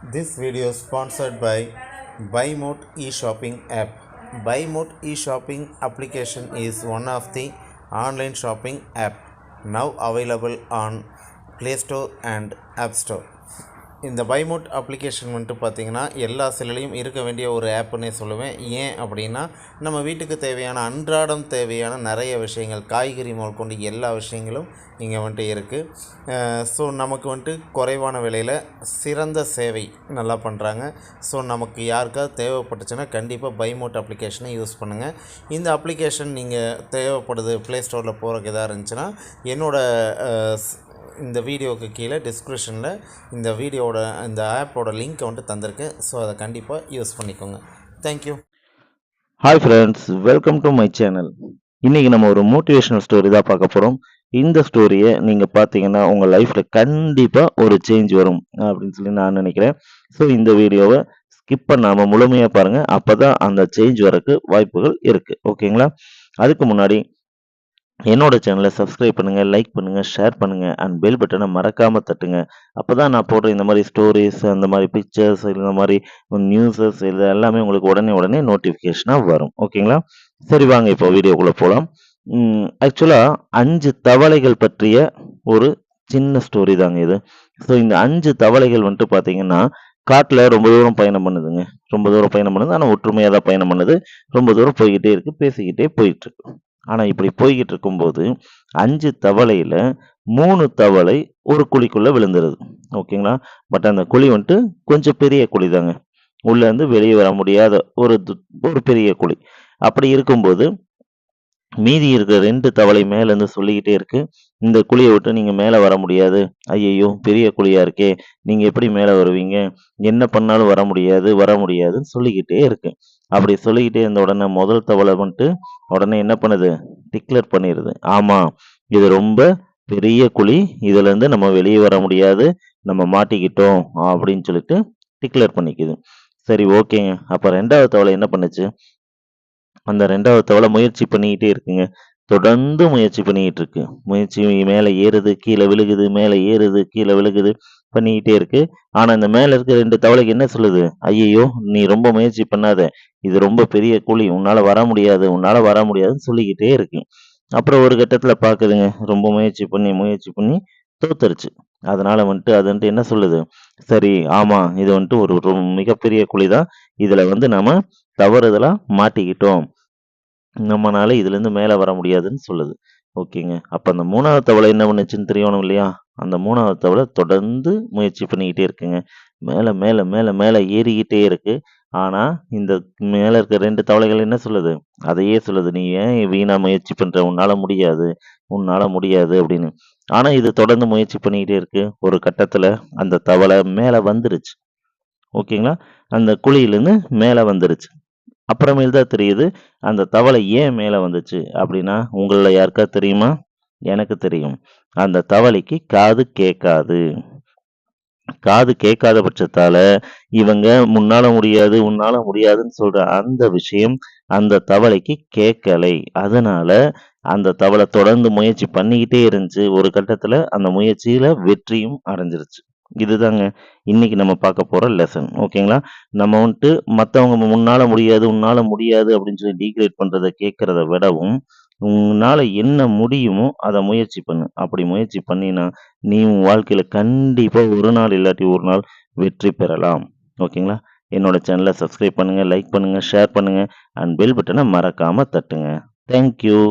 This video is sponsored by BuyMote e-shopping app. BuyMote e-shopping application is one of the online shopping app now available on Play Store and App Store. இந்த பைமோட் application வந்துட்டு பார்த்திங்கன்னா எல்லா செல்லுலையும் இருக்க வேண்டிய ஒரு ஆப்புன்னே சொல்லுவேன். ஏன் அப்படின்னா நம்ம வீட்டுக்கு தேவையான அன்றாடம் தேவையான நிறைய விஷயங்கள், காய்கறி முதல் கொண்டு எல்லா விஷயங்களும் இங்கே வந்துட்டு இருக்குது. ஸோ நமக்கு வந்துட்டு குறைவான விலையில் சிறந்த சேவை நல்லா பண்ணுறாங்க. ஸோ நமக்கு யாருக்காவது தேவைப்பட்டுச்சுன்னா கண்டிப்பாக பைமோட் அப்ளிகேஷனை யூஸ் பண்ணுங்கள். இந்த அப்ளிகேஷன் நீங்கள் தேவைப்படுது ப்ளே ஸ்டோரில் போகிறக்கு எதாக இருந்துச்சுன்னா என்னோடய இந்த வீடியோவுக்கு கீழே டிஸ்கிரிப்ஷனில் இந்த ஆப்போட லிங்க்கை வந்துட்டு தந்திருக்கேன். ஸோ அதை கண்டிப்பாக யூஸ் பண்ணிக்கோங்க. Thank you. Hi friends, welcome to my channel. இன்றைக்கி நம்ம ஒரு மோட்டிவேஷனல் ஸ்டோரி தான் பார்க்க போகிறோம். இந்த ஸ்டோரியை நீங்கள் பார்த்தீங்கன்னா உங்கள் லைஃப்பில் கண்டிப்பாக ஒரு சேஞ்ச் வரும் அப்படின்னு சொல்லி நான் நினைக்கிறேன். ஸோ இந்த வீடியோவை ஸ்கிப் பண்ணாமல் முழுமையாக பாருங்கள். அப்போ தான் அந்த சேஞ்ச் வரக்கு வாய்ப்புகள் இருக்குது. ஓகேங்களா? அதுக்கு முன்னாடி என்னோட சேனலை சப்ஸ்கிரைப் பண்ணுங்கள், லைக் பண்ணுங்கள், ஷேர் பண்ணுங்கள் அண்ட் பெல் பட்டனை மறக்காமல் தட்டுங்க. அப்போ தான் நான் போடுற இந்த மாதிரி ஸ்டோரிஸ், அந்த மாதிரி பிக்சர்ஸ், இந்த மாதிரி நியூஸஸ் இது எல்லாமே உங்களுக்கு உடனே நோட்டிஃபிகேஷனாக வரும். ஓகேங்களா? சரி, வாங்க இப்போ வீடியோக்குள்ளே போகலாம். ஆக்சுவலாக 5 தவளைகள் பற்றிய ஒரு சின்ன ஸ்டோரி தாங்க இது. ஸோ இந்த 5 தவளைகள் வந்துட்டு பார்த்தீங்கன்னா காட்டில் ரொம்ப தூரம் பயணம் பண்ணுதுங்க. ஆனால் ஒற்றுமையாக தான் பயணம் பண்ணுது. ரொம்ப தூரம் போய்கிட்டே இருக்குது, பேசிக்கிட்டே போயிட்டுருக்கு. ஆனால் இப்படி போய்கிட்டு இருக்கும்போது 5 தவளையில் 3 தவளை ஒரு குழிக்குள்ளே விழுந்துருது. ஓகேங்களா? பட் அந்த குழி வந்துட்டு கொஞ்சம் பெரிய குழி தாங்க. உள்ளேருந்து வெளியே வர முடியாத ஒரு பெரிய குழி. அப்படி இருக்கும்போது மீதி இருக்கிற 2 தவளை மேலேருந்து சொல்லிக்கிட்டே இருக்கு, இந்த குழியை விட்டு நீங்கள் மேலே வர முடியாது. ஐயையோ, பெரிய குழியாக இருக்கே, நீங்கள் எப்படி மேலே வருவீங்க? என்ன பண்ணாலும் வர முடியாதுன்னு சொல்லிக்கிட்டே இருக்கு. அப்படி சொல்லிக்கிட்டே இருந்த உடனே முதல் தவளை வந்துட்டு உடனே என்ன பண்ணுது? டிக்ளேர் பண்ணிடுது, ஆமாம், இது ரொம்ப பெரிய குழி, இதுலேருந்து நம்ம வெளியே வர முடியாது, நம்ம மாட்டிக்கிட்டோம் அப்படின்னு சொல்லிட்டு டிக்ளேர் பண்ணிக்குது. சரி, ஓகேங்க. அப்போ 2வது தவளை என்ன பண்ணுச்சு? அந்த 2வது தவளை முயற்சி பண்ணிக்கிட்டே இருக்குங்க. தொடர்ந்து முயற்சி பண்ணிக்கிட்டு இருக்கு. முயற்சி மேலே ஏறுது, கீழே விழுகுது, மேலே ஏறுது, கீழே விழுகுது, பண்ணிக்கிட்டே இருக்கு. ஆனால் இந்த மேலே இருக்க 2 தவளைக்கு என்ன சொல்லுது? ஐயையோ, நீ ரொம்ப முயற்சி பண்ணாத, இது ரொம்ப பெரிய குழி, உன்னால் வர முடியாதுன்னு சொல்லிக்கிட்டே இருக்கு. அப்புறம் ஒரு கட்டத்தில் பார்க்குதுங்க, ரொம்ப முயற்சி பண்ணி தோத்துருச்சு. அதனால வந்துட்டு அது வந்துட்டு என்ன சொல்லுது? சரி, ஆமாம், இது வந்துட்டு ஒரு மிகப்பெரிய குழி தான், இதில் நம்ம தவறுதலாக மாட்டிக்கிட்டோம், நம்மனால இதுலேருந்து மேலே வர முடியாதுன்னு சொல்லுது. ஓகேங்க. அப்போ அந்த 3வது தவளை என்ன பண்ணுச்சுன்னு தெரியணும் இல்லையா? அந்த 3வது தவளை தொடர்ந்து முயற்சி பண்ணிக்கிட்டே இருக்குங்க. மேலே மேலே மேலே மேலே ஏறிக்கிட்டே இருக்கு. ஆனால் இந்த மேலே இருக்க 2 தவளைகள் என்ன சொல்லுது? அதையே சொல்லுது, நீ ஏன் வீணா முயற்சி பண்ணுற, உன்னால் முடியாது அப்படின்னு. ஆனால் இது தொடர்ந்து முயற்சி பண்ணிக்கிட்டே இருக்கு. ஒரு கட்டத்தில் அந்த தவளை மேலே வந்துருச்சு. ஓகேங்களா? அந்த குழியிலேருந்து மேலே வந்துருச்சு. அப்புறமேல் தான் தெரியுது அந்த தவளை ஏன் மேலே வந்துச்சு அப்படின்னா, உங்களில் யாருக்காவது தெரியுமா? எனக்கு தெரியும். அந்த தவளைக்கு காது கேட்காத பட்சத்தால இவங்க உன்னால முடியாதுன்னு சொல்ற அந்த விஷயம் அந்த தவளைக்கு கேட்கலை. அதனால அந்த தவளை தொடர்ந்து முயற்சி பண்ணிக்கிட்டே இருந்துச்சு. ஒரு கட்டத்துல அந்த முயற்சியில வெற்றியும் அடைஞ்சிருச்சு. இதுதாங்க இன்னைக்கு நம்ம பார்க்க போற லெசன். ஓகேங்களா? நம்ம வந்துட்டு மற்றவங்க உன்னால முடியாது அப்படின்னு சொல்லி டீக்ரேட் பண்றதை கேட்கறத விடவும், உன்னால என்ன முடியுமோ அதை முயற்சி பண்ணு. அப்படி முயற்சி பண்ணினா நீ உன் வாழ்க்கையில கண்டிப்பா ஒரு நாள் இல்லாட்டி ஒரு நாள் வெற்றி பெறலாம். ஓகேங்களா? என்னோட சேனலை சப்ஸ்கிரைப் பண்ணுங்க, லைக் பண்ணுங்க, ஷேர் பண்ணுங்க அண்ட் பெல் பட்டனை மறக்காம தட்டுங்க. தேங்க்யூ.